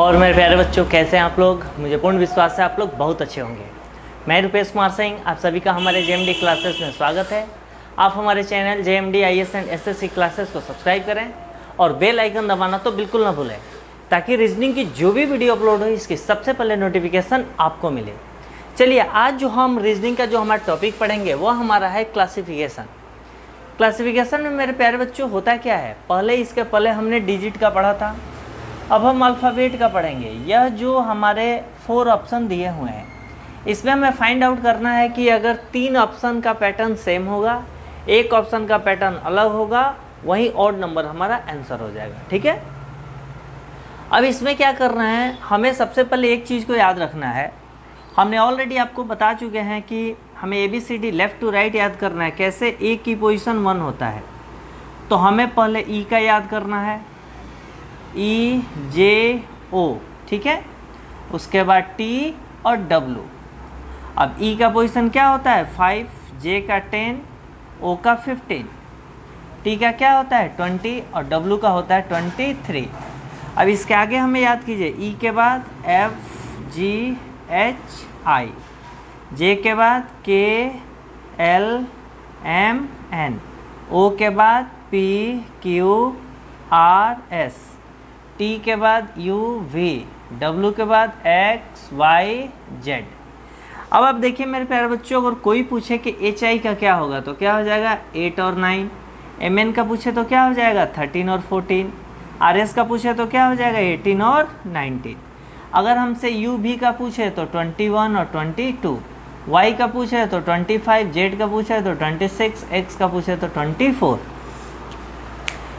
और मेरे प्यारे बच्चों, कैसे हैं आप लोग। मुझे पूर्ण विश्वास है आप लोग बहुत अच्छे होंगे। मैं रुपेश कुमार सिंह, आप सभी का हमारे जेएमडी क्लासेस में स्वागत है। आप हमारे channel JMD IAS and SSC classes को सब्सक्राइब करें और बेल आइकन दबाना तो बिल्कुल ना भूलें, ताकि रीजनिंग की जो भी वीडियो अपलोड हो इसकी सबसे पहले नोटिफिकेशन आपको मिले। चलिए, आज जो हम रीजनिंग का जो हमारा टॉपिक पढ़ेंगे वो हमारा है क्लासिफिकेशन। क्लासिफिकेशन में मेरे प्यारे बच्चों होता क्या है, इसके पहले हमने डिजिट का पढ़ा था, अब हम अल्फ़ाबेट का पढ़ेंगे। यह जो हमारे 4 ऑप्शन दिए हुए हैं, इसमें हमें फाइंड आउट करना है कि अगर 3 ऑप्शन का पैटर्न सेम होगा, एक ऑप्शन का पैटर्न अलग होगा, वहीं ऑड नंबर हमारा आंसर हो जाएगा। ठीक है, अब इसमें क्या करना है, हमें सबसे पहले एक चीज़ को याद रखना है। हमने ऑलरेडी आपको बता चुके हैं कि हमें ABCD लेफ़्ट टू राइट याद करना है। कैसे? ए की पोजीशन 1 होता है, तो हमें पहले ई का याद करना है, EJO। ठीक है, उसके बाद T और W। अब E का पोजीशन क्या होता है 5, J का 10, O का 15, T का क्या होता है 20 और W का होता है 23। अब इसके आगे हमें याद कीजिए, E के बाद FGHI, J के बाद KLMN, O के बाद PQRS, T के बाद UV, W के बाद XYZ। अब आप देखिए मेरे प्यारे बच्चों, अगर कोई पूछे कि HI का क्या होगा तो क्या हो जाएगा 8 और 9, MN का पूछे तो क्या हो जाएगा 13 और 14, RS का पूछे तो क्या हो जाएगा 18 और 19। अगर हमसे UV का पूछे तो 21 और 22, Y का पूछे तो 25, Z का पूछे तो 26, X का पूछे तो 24।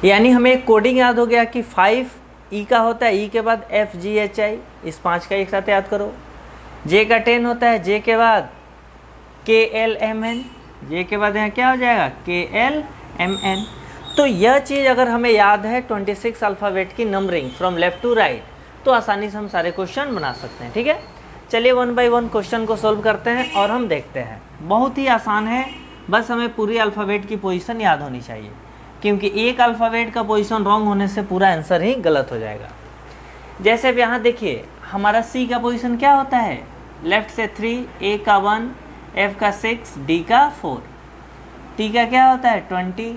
यानी हमें एक कोडिंग याद हो गया कि 5 E का होता है, E के बाद FGHI, इस 5 का एक साथ याद करो। J का 10 होता है, J के बाद KLMN, J के बाद यहाँ क्या हो जाएगा KLMN। तो यह चीज़ अगर हमें याद है 26 अल्फ़ाबेट की numbering from left to right, तो आसानी से हम सारे क्वेश्चन बना सकते हैं। ठीक है, चलिए 1 बाय 1 क्वेश्चन को सोल्व करते हैं और हम देखते हैं। बहुत ही आसान है, बस हमें पूरी अल्फ़ाबेट की पोजीशन याद होनी चाहिए, क्योंकि एक अल्फ़ाबेट का पोजीशन रॉन्ग होने से पूरा आंसर ही गलत हो जाएगा। जैसे अब यहाँ देखिए, हमारा C का पोजीशन क्या होता है, लेफ़्ट से 3, A का 1, F का 6, D का 4, T का क्या होता है 20,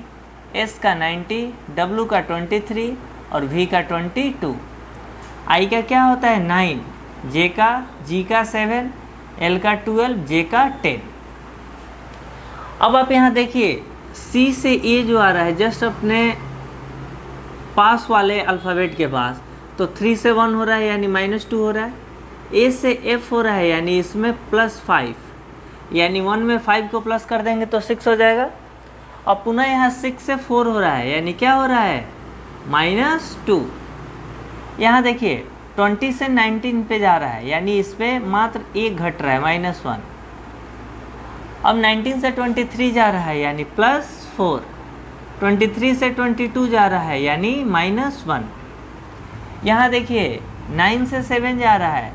S का 90, W का 23 और V का 22, I का क्या होता है 9, J का 7, L का 12, J का 10। अब आप यहाँ देखिए, C से A जो आ रहा है जस्ट अपने पास वाले अल्फ़ाबेट के पास, तो 3 से 1 हो रहा है यानी -2 हो रहा है। A से F हो रहा है यानी इसमें +5, यानी 1 में 5 को प्लस कर देंगे तो 6 हो जाएगा। अब पुनः यहाँ 6 से 4 हो रहा है यानी क्या हो रहा है -2। यहाँ देखिए 20 से 19 पे जा रहा है यानी इस पर मात्र 1 घट रहा है -1। अब 19 से 23 जा रहा है यानी +4, 23 से 22 जा रहा है यानी -1। यहाँ देखिए 9 से 7 जा रहा है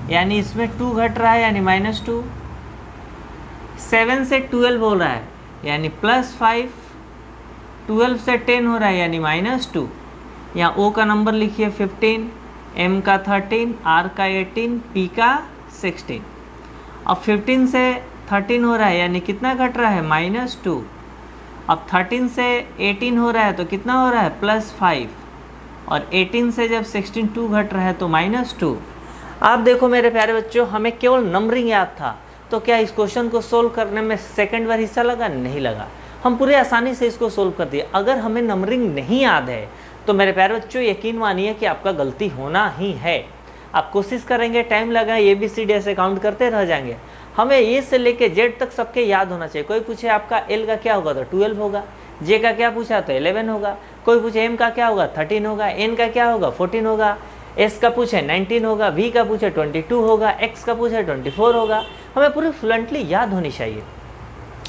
यानी इसमें 2 घट रहा है यानी -2, 7 से 12 हो रहा है यानी +5, 12 से 10 हो रहा है यानी -2। यहाँ O का नंबर लिखिए 15, M का 13, R का 18, P का 16। अब 15 से 13 हो रहा है यानी कितना घट रहा है -2। अब 13 से 18 हो रहा है तो कितना हो रहा है +5, और 18 से जब 16 2 घट रहा है तो -2। आप देखो मेरे प्यारे बच्चों, हमें केवल नंबरिंग याद था, तो क्या इस क्वेश्चन को सोल्व करने में सेकंड बार हिस्सा लगा? नहीं लगा। हम पूरे आसानी से इसको सोल्व कर दिए। अगर हमें नंबरिंग नहीं याद है तो मेरे प्यारे बच्चों यकीन मानिए कि आपका गलती होना ही है। आप कोशिश करेंगे, टाइम लगाए, ABCD ऐसे काउंट करते रह जाएंगे। हमें ए से लेके जेड तक सबके याद होना चाहिए। कोई पूछे आपका L का क्या होगा तो 12 होगा, J का क्या पूछा तो 11 होगा, कोई पूछे M का क्या होगा 13 होगा, N का क्या होगा 14 होगा, S का पूछे 19 होगा, V का पूछे 22 होगा, X का पूछे 24 होगा। हमें पूरी फ्लुएंटली याद होनी चाहिए।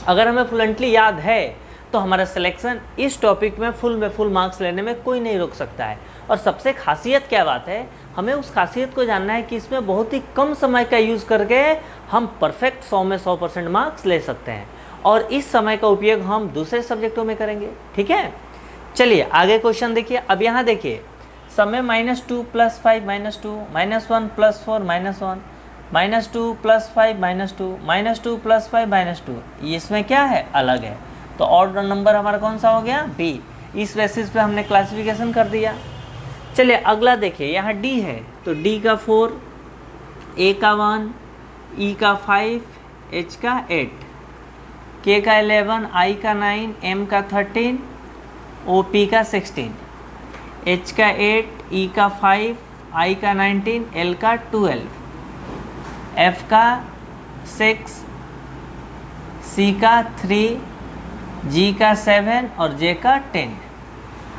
अगर हमें फ्लुएंटली याद है तो हमारा सिलेक्शन इस टॉपिक में फुल मार्क्स लेने में कोई नहीं रोक सकता है। और सबसे खासियत क्या बात है, हमें उस खासियत को जानना है कि इसमें बहुत ही कम समय का यूज़ करके हम परफेक्ट 100 में 100% मार्क्स ले सकते हैं, और इस समय का उपयोग हम दूसरे सब्जेक्टों में करेंगे। ठीक है, चलिए आगे क्वेश्चन देखिए। अब यहाँ देखिए सब में -2 + 5 -2, -1 + 4 -1, -2 + 5 -2, -2 + 5 -2, इसमें क्या है, अलग है। तो ऑड नंबर हमारा कौन सा हो गया, बी। इस बेसिस पे हमने क्लासिफिकेशन कर दिया। चलिए अगला देखिए, यहाँ डी है तो डी का 4, ए का 1, ई का 5, एच का 8, के का 11, आई का 9, एम का 13, ओ पी का 16, एच का 8, ई का 5, आई का 19, एल का 12, एफ का 6, सी का 3, जी का 7 और जे का 10।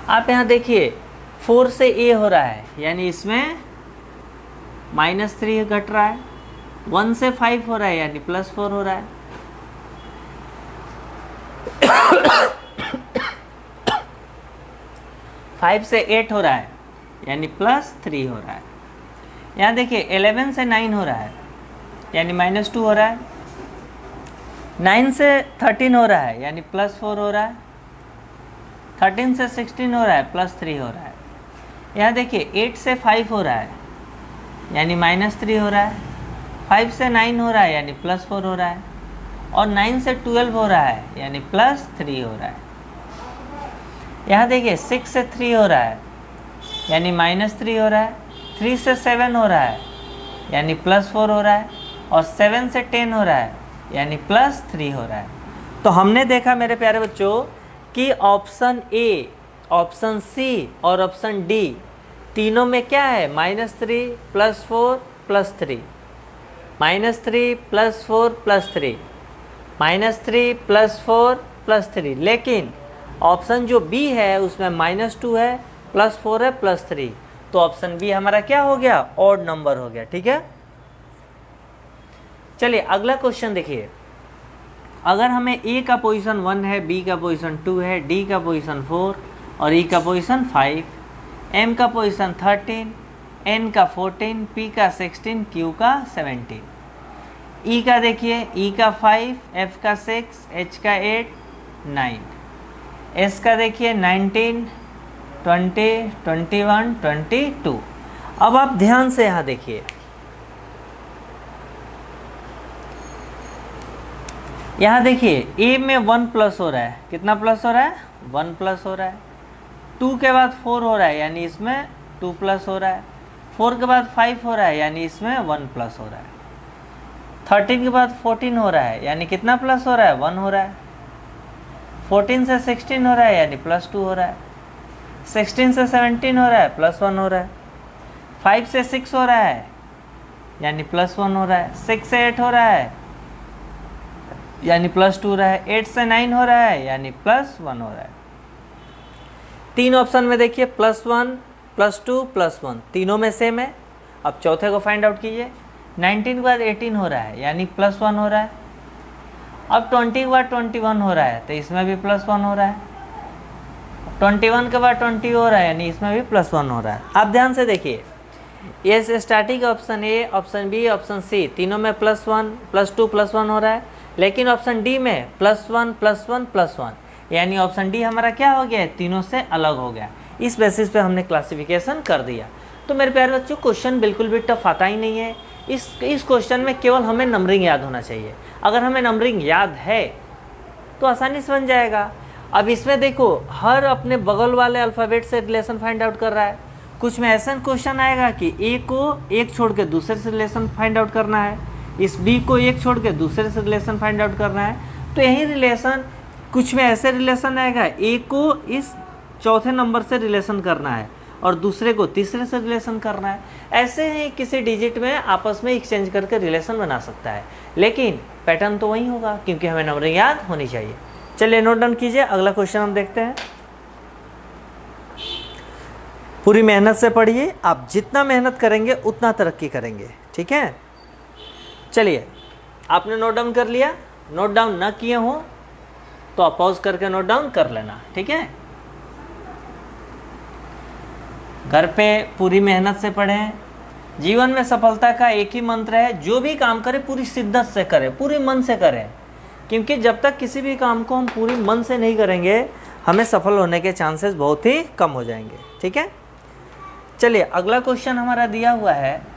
आप यहाँ देखिए 4 से ए हो रहा है, यानी इसमें -3 घट रहा है। 1 से 5 हो रहा है, यानी +4 हो रहा है। 5 से 8 हो रहा है, यानी +3 हो रहा है। यहाँ देखिए 11 से 9 हो रहा है, यानी -2 हो रहा है। 9 से 13 हो रहा है, यानी +4 हो रहा है। 13 से 16 हो रहा है, +3 हो रहा है। यहाँ देखिए 8 से 5 हो रहा है, यानी -3 हो रहा है। 5 से 9 हो रहा है, यानी +4 हो रहा है। और 9 से 12 हो रहा है, यानी +3 हो रहा है। यहाँ देखिए 6 से 3 हो रहा है, यानी -3 हो रहा है। 3 से 7 हो रहा है, यानी +4 हो रहा है। और 7 से 10 हो रहा है, यानी +3 हो रहा है। तो हमने देखा मेरे प्यारे बच्चों कि ऑप्शन ए, ऑप्शन सी और ऑप्शन डी तीनों में क्या है, -3 +4 +3, -3 +4 +3, -3 +4 +3। लेकिन ऑप्शन जो बी है उसमें -2 है, +4 है, +3। तो ऑप्शन बी हमारा क्या हो गया, ऑड नंबर हो गया। ठीक है, चलिए अगला क्वेश्चन देखिए। अगर हमें ए का पोजीशन 1 है, बी का पोजीशन 2 है, डी का पोजीशन 4 और ई का पोजीशन 5, एम का पोजीशन 13, एन का 14, पी का 16, क्यू का 17। ई का देखिए, ई का 5, एफ का 6, एच का 8, 9, एस का देखिए 19, 20, 21, 22। अब आप ध्यान से यहाँ देखिए, यहाँ देखिए ए में 1 प्लस हो रहा है, कितना प्लस हो रहा है, 1 प्लस हो रहा है। 2 के बाद 4 हो रहा है, यानी इसमें 2 प्लस हो रहा है। 4 के बाद 5 हो रहा है, यानी इसमें 1 प्लस हो रहा है। 13 के बाद 14 हो रहा है, यानी कितना प्लस हो रहा है, 1 हो रहा है। 14 से 16 हो रहा है, यानी +2 हो रहा है। 16 से 17 हो रहा है, +1 हो रहा है। 5 से 6 हो रहा है, यानी +1 हो रहा है। 6 से 8 हो रहा है, यानी +2 हो रहा है। 8 से 9 हो रहा है, यानी +1 हो रहा है। तीन ऑप्शन में देखिए +1, +2, +1 तीनों में सेम है। अब चौथे को फाइंड आउट कीजिए। 19 के बाद 18 हो रहा है, यानी +1 हो रहा है। अब 20 के बाद 21 हो रहा है, तो इसमें भी +1 हो रहा है। 21 के बाद 20 हो रहा है, यानी इसमें भी +1 हो रहा है। आप ध्यान से देखिए, ये static option A, option B, option C तीनों में +1, +2, +1 हो रहा है। लेकिन ऑप्शन डी में +1, +1, +1, यानी ऑप्शन डी हमारा क्या हो गया, तीनों से अलग हो गया। इस बेसिस पे हमने क्लासिफिकेशन कर दिया। तो मेरे प्यारे बच्चों, क्वेश्चन बिल्कुल भी टफ आता ही नहीं है। इस क्वेश्चन में केवल हमें नंबरिंग याद होना चाहिए। अगर हमें नंबरिंग याद है तो आसानी से बन जाएगा। अब इसमें देखो, हर अपने बगल वाले अल्फ़ाबेट से रिलेशन फाइंड आउट कर रहा है। कुछ में ऐसा क्वेश्चन आएगा कि ए को एक छोड़ के दूसरे से रिलेशन फाइंड आउट करना है, इस बी को एक छोड़ के दूसरे से रिलेशन फाइंड आउट करना है। तो यही रिलेशन, कुछ में ऐसे रिलेशन आएगा, ए को इस चौथे नंबर से रिलेशन करना है और दूसरे को तीसरे से रिलेशन करना है। ऐसे ही किसी डिजिट में आपस में एक्सचेंज करके रिलेशन बना सकता है, लेकिन पैटर्न तो वही होगा, क्योंकि हमें नंबरिंग याद होनी चाहिए। चलिए नोट डाउन कीजिए, अगला क्वेश्चन हम देखते हैं। पूरी मेहनत से पढ़िए, आप जितना मेहनत करेंगे उतना तरक्की करेंगे। ठीक है, चलिए आपने नोट डाउन कर लिया। नोट डाउन ना किए हो तो आप पॉज करके नोट डाउन कर लेना। ठीक है, घर पे पूरी मेहनत से पढ़ें। जीवन में सफलता का एक ही मंत्र है, जो भी काम करें पूरी शिद्दत से करें, पूरे मन से करें। क्योंकि जब तक किसी भी काम को हम पूरी मन से नहीं करेंगे, हमें सफल होने के चांसेस बहुत ही कम हो जाएंगे। ठीक है, चलिए अगला क्वेश्चन हमारा दिया हुआ है,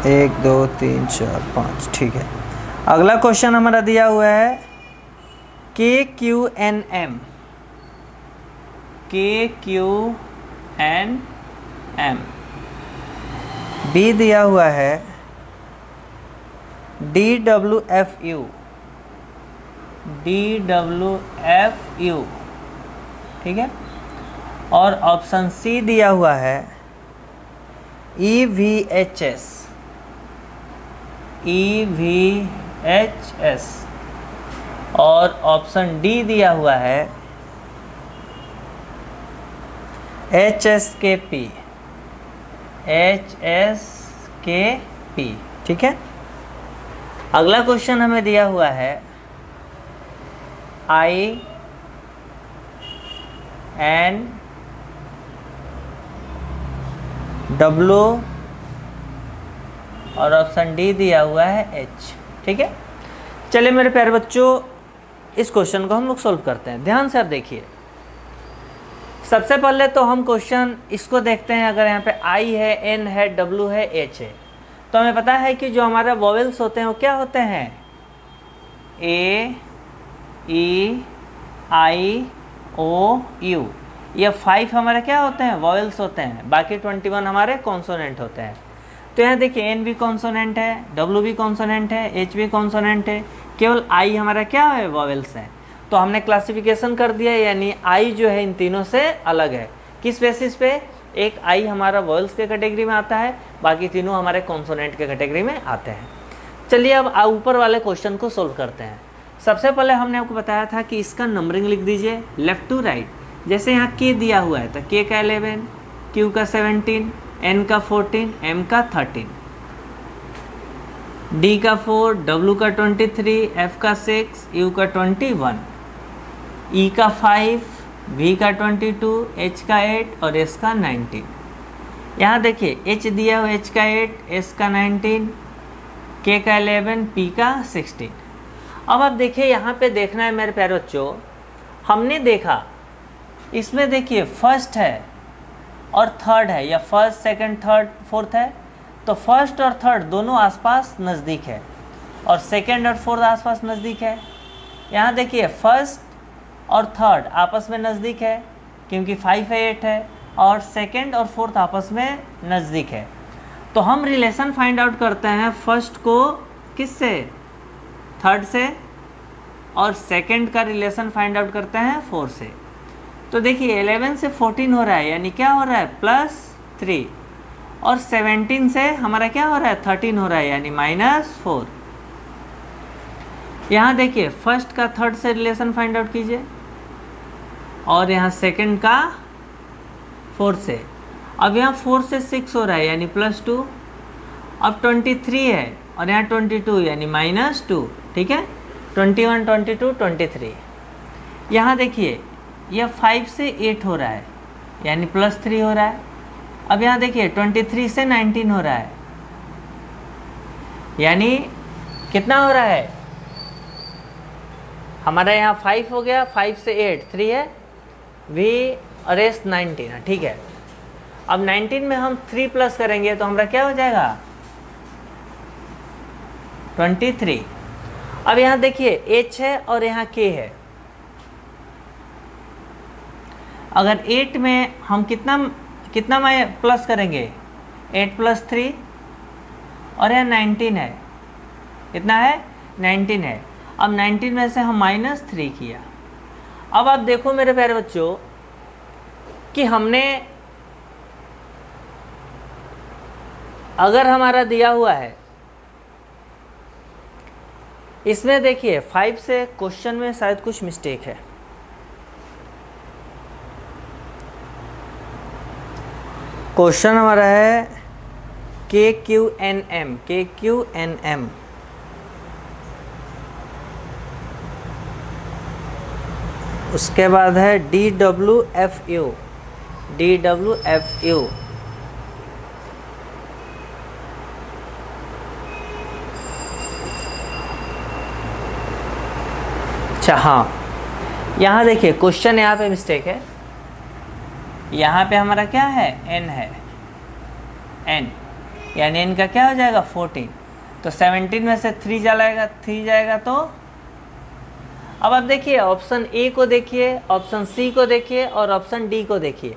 एक दो तीन चार पाँच, ठीक है। अगला क्वेश्चन हमारा दिया हुआ है KQNM, KQNM। बी दिया हुआ है DWFU, DWFU, ठीक है। और ऑप्शन सी दिया हुआ है EVHS, EVHS। और ऑप्शन डी दिया हुआ है HSKP, HSKP, ठीक है। अगला क्वेश्चन हमें दिया हुआ है INW और ऑप्शन डी दिया हुआ है एच, ठीक है। चलिए मेरे प्यारे बच्चों, इस क्वेश्चन को हम लोग सोल्व करते हैं। ध्यान से आप देखिए, सबसे पहले तो हम क्वेश्चन इसको देखते हैं। अगर यहाँ पे आई है, एन है, डब्लू है, एच है, तो हमें पता है कि जो हमारा वॉवेल्स होते हैं वो क्या होते हैं, ए, ई, आई, ओ, यू। ये 5 हमारे क्या होते हैं, वॉवेल्स होते हैं। बाकी 21 हमारे कॉन्सोनेंट होते हैं। तो यहाँ देखिए एन भी कॉन्सोनेंट है, डब्लू भी कॉन्सोनेंट है, एच भी कॉन्सोनेंट है, केवल आई हमारा क्या है, वॉवेल्स है। तो हमने क्लासिफिकेशन कर दिया, यानी आई जो है इन तीनों से अलग है। किस बेसिस पे, एक आई हमारा वॉवेल्स के कैटेगरी में आता है, बाकी तीनों हमारे कॉन्सोनेंट के कैटेगरी में आते हैं। चलिए अब ऊपर वाले क्वेश्चन को सोल्व करते हैं। सबसे पहले हमने आपको बताया था कि इसका नंबरिंग लिख दीजिए लेफ्ट टू राइट। जैसे यहाँ के दिया हुआ है तो के का 11, क्यू का 17, एन का 14, एम का 13, डी का 4, डब्ल्यू का 23, एफ का 6, यू का 21, ई का 5, वी का 22, एच का 8 और एस का 19। यहाँ देखिए एच दिया हुआ, एच का 8, एस का 19, के का 11, पी का 16। अब आप देखिए यहाँ पे देखना है मेरे प्यारे बच्चों, हमने देखा इसमें देखिए फर्स्ट है और थर्ड है, या फर्स्ट सेकंड थर्ड फोर्थ है, तो फर्स्ट और थर्ड दोनों आसपास नज़दीक है और सेकंड और फोर्थ आसपास नज़दीक है। यहाँ देखिए फर्स्ट और थर्ड आपस में नज़दीक है क्योंकि 5 है, 8 है, और सेकंड और फोर्थ आपस में नज़दीक है। तो हम रिलेशन फाइंड आउट करते हैं फर्स्ट को किससे, थर्ड से, और सेकंड का रिलेशन फाइंड आउट करते हैं 4 से। तो देखिए 11 से 14 हो रहा है, यानी क्या हो रहा है, +3, और 17 से हमारा क्या हो रहा है, 13 हो रहा है, यानी -4। यहाँ देखिए फर्स्ट का थर्ड से रिलेशन फाइंड आउट कीजिए और यहाँ सेकंड का फोर्थ से। अब यहाँ 4 से 6 हो रहा है, यानी +2। अब 23 है और यहाँ 22, यानी -2, ठीक है। 21, 22, 23। यहाँ देखिए यह 5 से 8 हो रहा है, यानी +3 हो रहा है। अब यहाँ देखिए 23 से 19 हो रहा है, यानी कितना हो रहा है, हमारा यहाँ 5 हो गया, 5 से 8 3 है, वी और एस 19 है, ठीक है। अब 19 में हम 3 प्लस करेंगे तो हमारा क्या हो जाएगा, 23। अब यहाँ देखिए एच है और यहाँ के है। अगर 8 में हम कितना प्लस करेंगे, 8 + 3, और यहाँ 19 है, कितना है, 19 है। अब 19 में से हम -3 किया। अब आप देखो मेरे प्यारे बच्चों कि हमने, अगर हमारा दिया हुआ है इसमें देखिए 5 से क्वेश्चन में शायद कुछ मिस्टेक है। क्वेश्चन हमारा है KQNM, KQNM। उसके बाद है DWFU, DWFU। अच्छा हाँ, यहाँ देखिए क्वेश्चन यहाँ पे मिस्टेक है, यहाँ पे हमारा क्या है, n है, n यानी n का क्या हो जाएगा 14, तो 17 में से 3 जाएगा तो अब आप देखिए ऑप्शन ए को देखिए, ऑप्शन सी को देखिए और ऑप्शन डी को देखिए।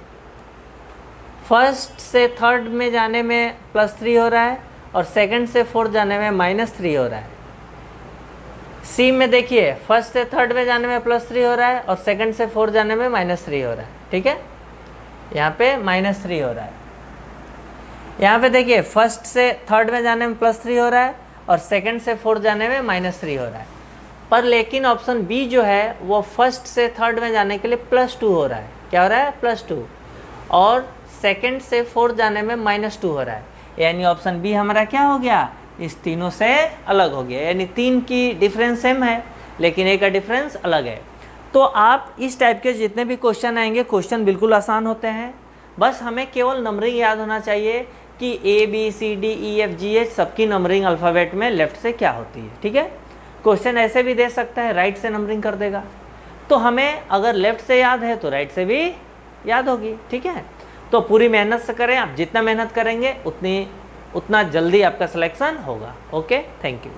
फर्स्ट से थर्ड में जाने में +3 हो रहा है और सेकंड से फोर्थ जाने में -3 हो रहा है। सी में देखिए फर्स्ट से थर्ड में जाने में +3 हो रहा है और सेकंड से फोर्थ जाने में -3 हो रहा है। ठीक है, यहाँ पे -3 हो रहा है। यहाँ पे देखिए फर्स्ट से थर्ड में जाने में +3 हो रहा है और सेकंड से फोर्थ जाने में -3 हो रहा है। पर लेकिन ऑप्शन बी जो है वो फर्स्ट से थर्ड में जाने के लिए +2 हो रहा है। क्या हो रहा है, +2, और सेकंड से फोर्थ जाने में -2 हो रहा है। यानी ऑप्शन बी हमारा क्या हो गया, इस तीनों से अलग हो गया। यानी 3 की डिफरेंस सेम है लेकिन एक का डिफरेंस अलग है। तो आप इस टाइप के जितने भी क्वेश्चन आएंगे, क्वेश्चन बिल्कुल आसान होते हैं। बस हमें केवल नंबरिंग याद होना चाहिए कि ABCDEFGH सबकी नंबरिंग अल्फ़ाबेट में लेफ़्ट से क्या होती है। ठीक है, क्वेश्चन ऐसे भी दे सकता है, राइट से नंबरिंग कर देगा, तो हमें अगर लेफ़्ट से याद है तो राइट से भी याद होगी। ठीक है, तो पूरी मेहनत से करें, आप जितना मेहनत करेंगे उतना जल्दी आपका सिलेक्शन होगा। Okay, thank you.